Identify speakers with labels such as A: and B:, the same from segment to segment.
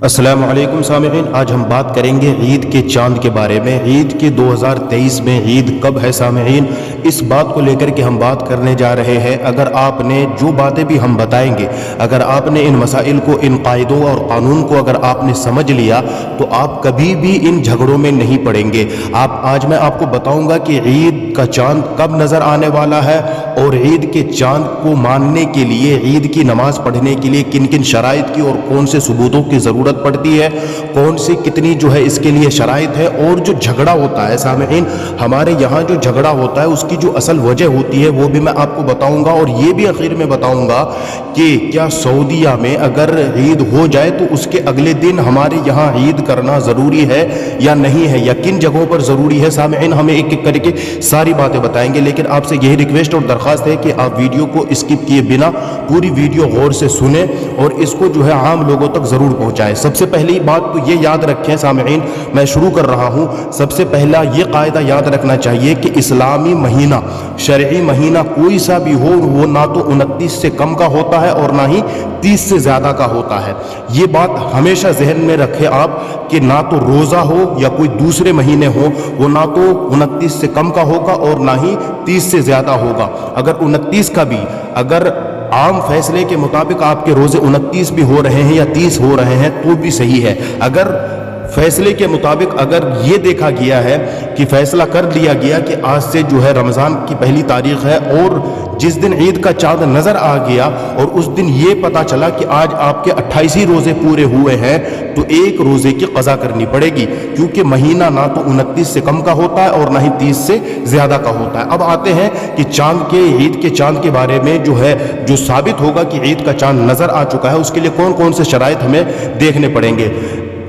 A: अस्सलाम वालेकुम सामिईन, आज हम बात करेंगे ईद के चांद के बारे में। ईद के 2023 में ईद कब है सामिईन, इस बात को लेकर के हम बात करने जा रहे हैं। अगर आपने जो बातें भी हम बताएंगे, अगर आपने इन मसाइल को, इन कायदों और कानून को अगर आपने समझ लिया तो आप कभी भी इन झगड़ों में नहीं पड़ेंगे। आज मैं आपको बताऊंगा कि ईद का चांद कब नज़र आने वाला है और ईद के चांद को मानने के लिए, ईद की नमाज पढ़ने के लिए किन किन शराइत की और कौन से सबूतों की ज़रूरत पड़ती है, कौन सी कितनी जो है इसके लिए शराइत है। और जो झगड़ा होता है सामिईन, हमारे यहाँ जो झगड़ा होता है उसकी जो असल वजह होती है वो भी मैं आपको बताऊंगा। और ये भी आखिर में बताऊंगा कि क्या सऊदीया में अगर ईद हो जाए तो उसके अगले दिन हमारे यहाँ ईद करना ज़रूरी है या नहीं है, या किन जगहों पर ज़रूरी है। सामिईन हमें एक एक करके सारी बातें बताएंगे, लेकिन आपसे यही रिक्वेस्ट और दरख्वास्त है कि आप वीडियो को स्किप किए बिना पूरी वीडियो गौर से सुने और इसको जो है आम लोगों तक ज़रूर पहुँचाएँ। सबसे पहली बात तो ये याद रखें सामिईन, मैं शुरू कर रहा हूँ। सबसे पहला ये कायदा याद रखना चाहिए कि इस्लामी महीना, शरई महीना कोई सा भी हो, वो ना तो 29 से कम का होता है और ना ही 30 से ज़्यादा का होता है। ये बात हमेशा जहन में रखें आप कि ना तो रोज़ा हो या कोई दूसरे महीने हो, वो ना तो 29 से कम का होगा और ना ही 30 से ज़्यादा होगा। अगर 29 का भी, अगर आम फैसले के मुताबिक आपके रोज़े 29 भी हो रहे हैं या 30 हो रहे हैं तो भी सही है। अगर फैसले के मुताबिक अगर ये देखा गया है कि फैसला कर लिया गया कि आज से जो है रमज़ान की पहली तारीख है और जिस दिन ईद का चांद नज़र आ गया और उस दिन ये पता चला कि आज आपके 28 ही रोज़े पूरे हुए हैं, तो एक रोज़े की क़ज़ा करनी पड़ेगी, क्योंकि महीना ना तो 29 से कम का होता है और ना ही 30 से ज़्यादा का होता है। अब आते हैं कि चांद के, ईद के चांद के बारे में जो है, जो साबित होगा कि ईद का चांद नज़र आ चुका है, उसके लिए कौन कौन से शराइत हमें देखने पड़ेंगे।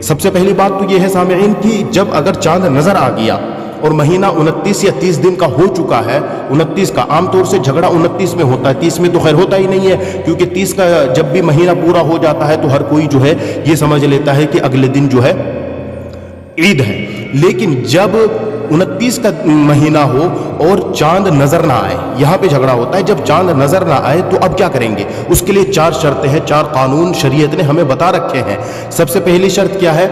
A: सबसे पहली बात तो ये है सामिईन कि जब अगर चांद नज़र आ गया और महीना 29 या 30 दिन का हो चुका है, 29 का आमतौर से झगड़ा 29 में होता है, 30 में तो खैर होता ही नहीं है, क्योंकि 30 का जब भी महीना पूरा हो जाता है तो हर कोई जो है ये समझ लेता है कि अगले दिन जो है ईद है। लेकिन जब 29 का महीना हो और चांद नजर ना आए, यहाँ पे झगड़ा होता है। जब चांद नजर ना आए तो अब क्या करेंगे, उसके लिए 4 शर्तें हैं, 4 कानून शरीयत ने हमें बता रखे हैं। सबसे पहली शर्त क्या है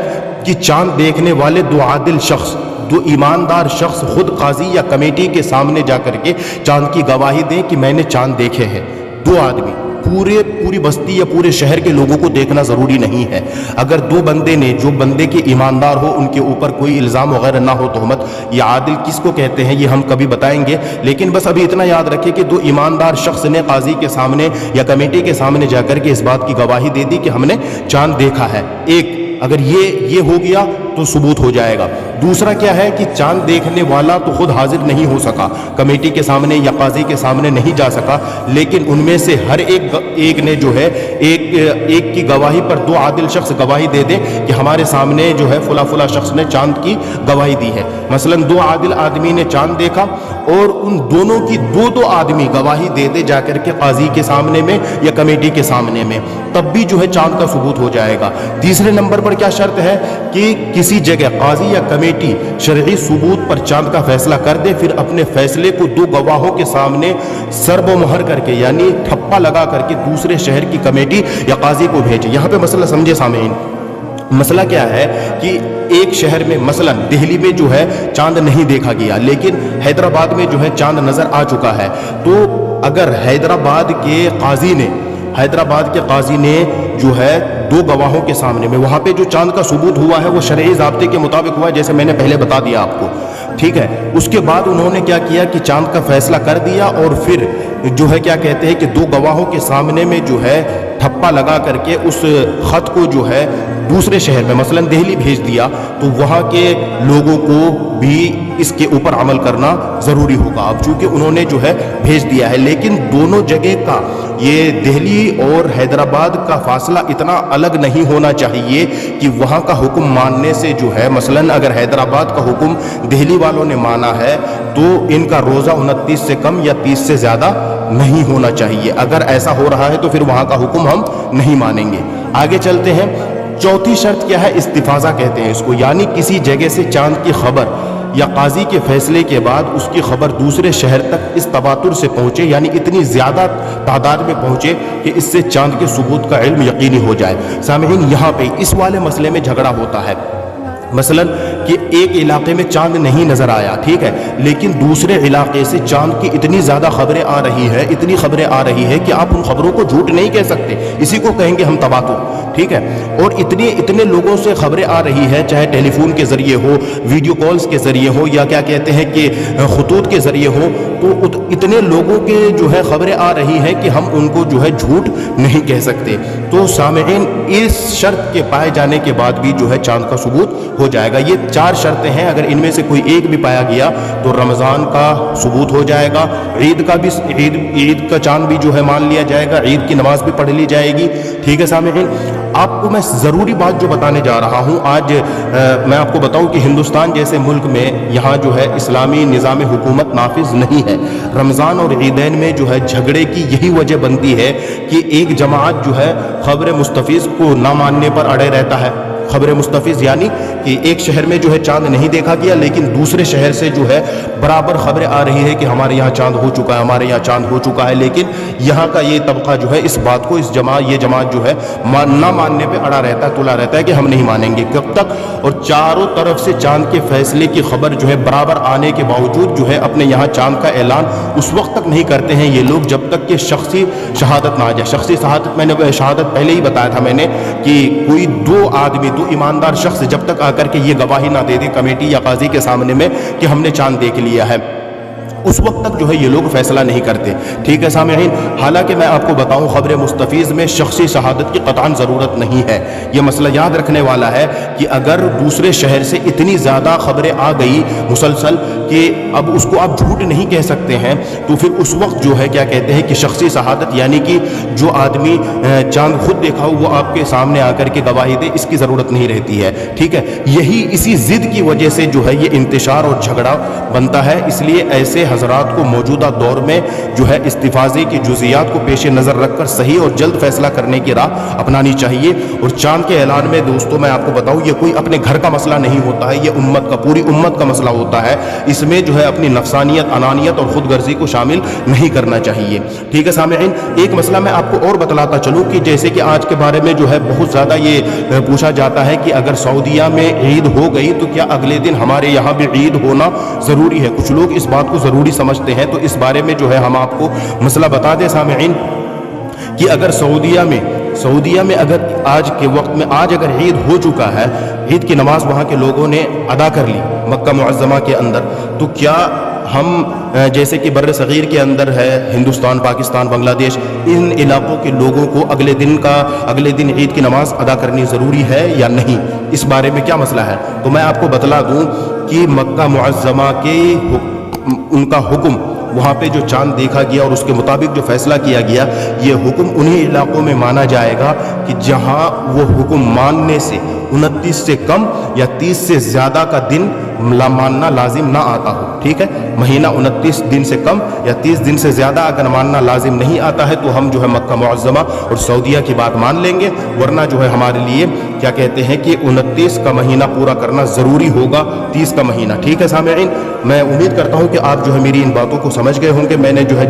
A: कि चांद देखने वाले 2 आदिल शख्स, 2 ईमानदार शख्स खुद काजी या कमेटी के सामने जाकर के चांद की गवाही दें कि मैंने चांद देखे हैं। 2 आदमी, पूरी बस्ती या पूरे शहर के लोगों को देखना ज़रूरी नहीं है। अगर 2 बंदे ने, जो बंदे के ईमानदार हो, उनके ऊपर कोई इल्ज़ाम वगैरह ना हो, तोहमत, या आदिल किसको कहते हैं ये हम कभी बताएंगे, लेकिन बस अभी इतना याद रखें कि 2 ईमानदार शख्स ने काजी के सामने या कमेटी के सामने जाकर के इस बात की गवाही दे दी कि हमने चांद देखा है। एक, अगर ये हो गया तो सबूत हो जाएगा। दूसरा क्या है कि चांद देखने वाला तो खुद हाजिर नहीं हो सका, कमेटी के सामने या काजी के सामने नहीं जा सका, लेकिन उनमें से हर एक ने जो है एक की गवाही पर 2 आदिल शख्स गवाही दे दें कि हमारे सामने जो है फुला शख्स ने चांद की गवाही दी है। मसलन 2 आदिल आदमी ने चांद देखा और उन दोनों की 2 आदमी गवाही दे दे जाकर के काजी के सामने में या कमेटी के सामने में, तब भी जो है चांद का सबूत हो जाएगा। तीसरे नंबर पर क्या शर्त है कि किसी जगह काजी या कमेटी शरई सबूत पर चांद का फैसला कर दे, फिर अपने फैसले को 2 गवाहों के सामने सर्बोमोहर करके, यानी ठप्पा लगा करके दूसरे शहर की कमेटी या काजी को भेजे। यहाँ पे मसला समझे सामीन, मसला क्या है कि एक शहर में, मसलन दिल्ली में जो है चांद नहीं देखा गया, लेकिन हैदराबाद में जो है चांद नज़र आ चुका है, तो अगर हैदराबाद के काजी ने जो है 2 गवाहों के सामने में, वहाँ पे जो चांद का सबूत हुआ है वो शरई ज़ाब्ते के मुताबिक हुआ है, जैसे मैंने पहले बता दिया आपको, ठीक है। उसके बाद उन्होंने क्या किया कि चांद का फैसला कर दिया और फिर जो है क्या कहते हैं कि 2 गवाहों के सामने में जो है ठप्पा लगा करके उस ख़त को जो है दूसरे शहर में, मसलन दिल्ली भेज दिया, तो वहाँ के लोगों को भी इसके ऊपर अमल करना ज़रूरी होगा। अब चूँकि उन्होंने जो है भेज दिया है, लेकिन दोनों जगह का, ये दिल्ली और हैदराबाद का फासला इतना अलग नहीं होना चाहिए कि वहाँ का हुक्म मानने से जो है, मसलन अगर हैदराबाद का हुक्म दिल्ली वालों ने माना है तो इनका रोज़ा 29 से कम या 30 से ज़्यादा नहीं होना चाहिए। अगर ऐसा हो रहा है तो फिर वहाँ का हुक्म हम नहीं मानेंगे। आगे चलते हैं। चौथी शर्त क्या है, इस्तिफाज़ा कहते हैं इसको, यानी किसी जगह से चांद की खबर یا قاضی کے فیصلے کے بعد اس کی خبر دوسرے شہر تک اس تواتر سے پہنچے، یعنی اتنی زیادہ تعداد میں پہنچے کہ اس سے چاند کے ثبوت کا علم یقینی ہو جائے۔ سامعین، یہاں پہ اس والے مسئلے میں جھگڑا ہوتا ہے، مثلا کہ ایک علاقے میں چاند نہیں نظر آیا، ٹھیک ہے، لیکن دوسرے علاقے سے چاند کی اتنی زیادہ خبریں آ رہی ہے، اتنی خبریں آ رہی ہے کہ آپ ان خبروں کو جھوٹ نہیں کہہ سکتے، اسی کو کہیں گے ہم تواتر، ٹھیک ہے، اور اتنے لوگوں سے خبریں آ رہی ہے، چاہے ٹیلی فون کے ذریعے ہو، ویڈیو کالز کے ذریعے ہو، یا کیا کہتے ہیں کہ خطوط کے ذریعے ہو، تو اتنے لوگوں کے جو ہے خبریں آ رہی ہیں کہ ہم ان کو جو ہے جھوٹ نہیں کہہ سکتے۔ تو سامعین، اس شرط کے پائے جانے کے بعد بھی جو ہے چاند کا ثبوت ہو جائے گا۔ یہ 4 شرطیں ہیں، اگر ان میں سے کوئی ایک بھی پایا گیا تو رمضان کا ثبوت ہو جائے گا، عید کا چاند بھی جو ہے مان لیا جائے گا، عید کی نماز بھی پڑھ لی جائے گی، ٹھیک ہے سامعین۔ آپ کو میں ضروری بات جو بتانے جا رہا ہوں آج، میں آپ کو بتاؤں کہ ہندوستان جیسے ملک میں یہاں جو ہے اسلامی نظام حکومت نافذ نہیں ہے۔ رمضان اور عیدین میں جو ہے جھگڑے کی یہی وجہ بنتی ہے کہ ایک جماعت جو ہے خبر مستفیض کو نہ ماننے پر اڑے رہتا ہے۔ خبر مستفیض یعنی کہ ایک شہر میں جو ہے چاند نہیں دیکھا گیا، لیکن دوسرے شہر سے جو ہے برابر خبریں آ رہی ہے کہ ہمارے یہاں چاند ہو چکا ہے، ہمارے یہاں چاند ہو چکا ہے، لیکن یہاں کا یہ طبقہ جو ہے اس بات کو یہ جماعت جو ہے نہ ماننے پہ اڑا رہتا ہے، تلا رہتا ہے کہ ہم نہیں مانیں گے کب تک، اور چاروں طرف سے چاند کے فیصلے کی خبر جو ہے برابر آنے کے باوجود جو ہے اپنے یہاں چاند کا اعلان اس وقت تک نہیں کرتے ہیں یہ لوگ جب تک کہ شخصی شہادت نہ آ جائے۔ شخصی شہادت پہلے ہی بتایا تھا میں نے کہ کوئی دو ایماندار شخص جب تک آ کر کے یہ گواہی نہ دے دے کمیٹی یا قاضی کے سامنے میں کہ ہم نے چاند دیکھ لیا ہے، اس وقت تک جو ہے یہ لوگ فیصلہ نہیں کرتے، ٹھیک ہے سامعین۔ حالانکہ میں آپ کو بتاؤں خبر مستفیض میں شخصی شہادت کی قطعاً ضرورت نہیں ہے۔ یہ مسئلہ یاد رکھنے والا ہے کہ اگر دوسرے شہر سے اتنی زیادہ خبریں آ گئی مسلسل کہ اب اس کو آپ جھوٹ نہیں کہہ سکتے ہیں، تو پھر اس وقت جو ہے کیا کہتے ہیں کہ شخصی شہادت یعنی کہ جو آدمی چاند خود دیکھا ہو وہ آپ کے سامنے آ کر کے گواہی دے، اس کی ضرورت نہیں رہتی ہے، ٹھیک ہے۔ اسی ضد کی وجہ سے جو ہے یہ انتشار اور جھگڑا بنتا ہے، اس لیے ایسے حضرات کو موجودہ دور میں جو ہے استفاضے کی جزئیات کو پیش نظر رکھ کر صحیح اور جلد فیصلہ کرنے کی راہ اپنانی چاہیے۔ اور چاند کے اعلان میں دوستوں میں آپ کو بتاؤں یہ کوئی اپنے گھر کا مسئلہ نہیں ہوتا ہے، یہ امت کا، پوری امت کا مسئلہ ہوتا ہے۔ اس میں جو ہے اپنی نفسانیت، انانیت اور خود غرضی کو شامل نہیں کرنا چاہیے، ٹھیک ہے سامعین۔ ایک مسئلہ میں آپ کو اور بتلاتا چلوں کہ جیسے کہ آج کے بارے میں جو ہے بہت زیادہ یہ پوچھا جاتا ہے کہ اگر سعودیہ میں عید ہو گئی تو کیا اگلے دن ہمارے یہاں بھی عید ہونا ضروری ہے؟ کچھ لوگ اس بات کو ضروری سمجھتے ہیں، تو اس بارے میں جو ہے ہم آپ کو مسئلہ بتا دیں سامعین کہ اگر سعودیہ میں اگر آج کے وقت میں اگر عید ہو چکا ہے، عید کی نماز وہاں کے لوگوں نے ادا کر لی مکہ معظمہ کے اندر، تو کیا ہم جیسے کہ بر صغیر کے اندر ہے ہندوستان، پاکستان، بنگلہ دیش، ان علاقوں کے لوگوں کو اگلے دن عید کی نماز ادا کرنی ضروری ہے یا نہیں؟ اس بارے میں کیا مسئلہ ہے؟ تو میں آپ کو بتلا دوں کہ مکہ معظمہ کے ان کا حکم، وہاں پہ جو چاند دیکھا گیا اور اس کے مطابق جو فیصلہ کیا گیا، یہ حکم انہی علاقوں میں مانا جائے گا کہ جہاں وہ حکم ماننے سے 29 سے کم یا 30 سے زیادہ کا دن ماننا لازم نہ آتا ہو، ٹھیک ہے۔ مہینہ 29 دن سے کم یا 30 دن سے زیادہ اگر ماننا لازم نہیں آتا ہے تو ہم جو ہے مکہ معظمہ اور سعودیہ کی بات مان لیں گے، ورنہ جو ہے ہمارے لیے کیا کہتے ہیں کہ 29 کا مہینہ پورا کرنا ضروری ہوگا، 30 کا مہینہ، ٹھیک ہے سامعین۔ میں امید کرتا ہوں کہ آپ جو ہے میری ان باتوں کو سمجھ گئے ہوں گے۔ میں نے جو ہے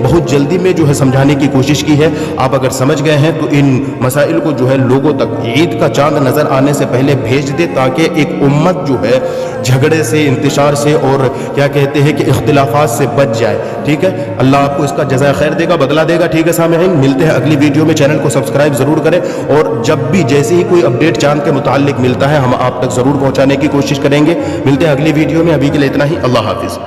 A: بہت جلدی میں جو ہے سمجھانے کی کوشش کی ہے۔ آپ اگر سمجھ گئے ہیں تو ان مسائل کو جو ہے لوگوں تک عید کا چاند نظر آنے سے پہلے بھیج دے، تاکہ ایک امت جو ہے جھگڑے سے، انتشار سے اور کیا کہتے ہیں کہ اختلافات سے بچ جائے، ٹھیک ہے۔ اللہ آپ کو اس کا جزائے خیر دے گا، بدلہ دے گا، ٹھیک ہے سامعین۔ ملتے ہیں اگلی ویڈیو میں، چینل کو سبسکرائب ضرور کریں، اور جب بھی جیسے ہی کوئی اپڈیٹ چاند کے متعلق ملتا ہے ہم آپ تک ضرور پہنچانے کی کوشش کریں گے۔ ملتے ہیں اگلی ویڈیو میں، ابھی کے لیے اتنا ہی، اللہ حافظ۔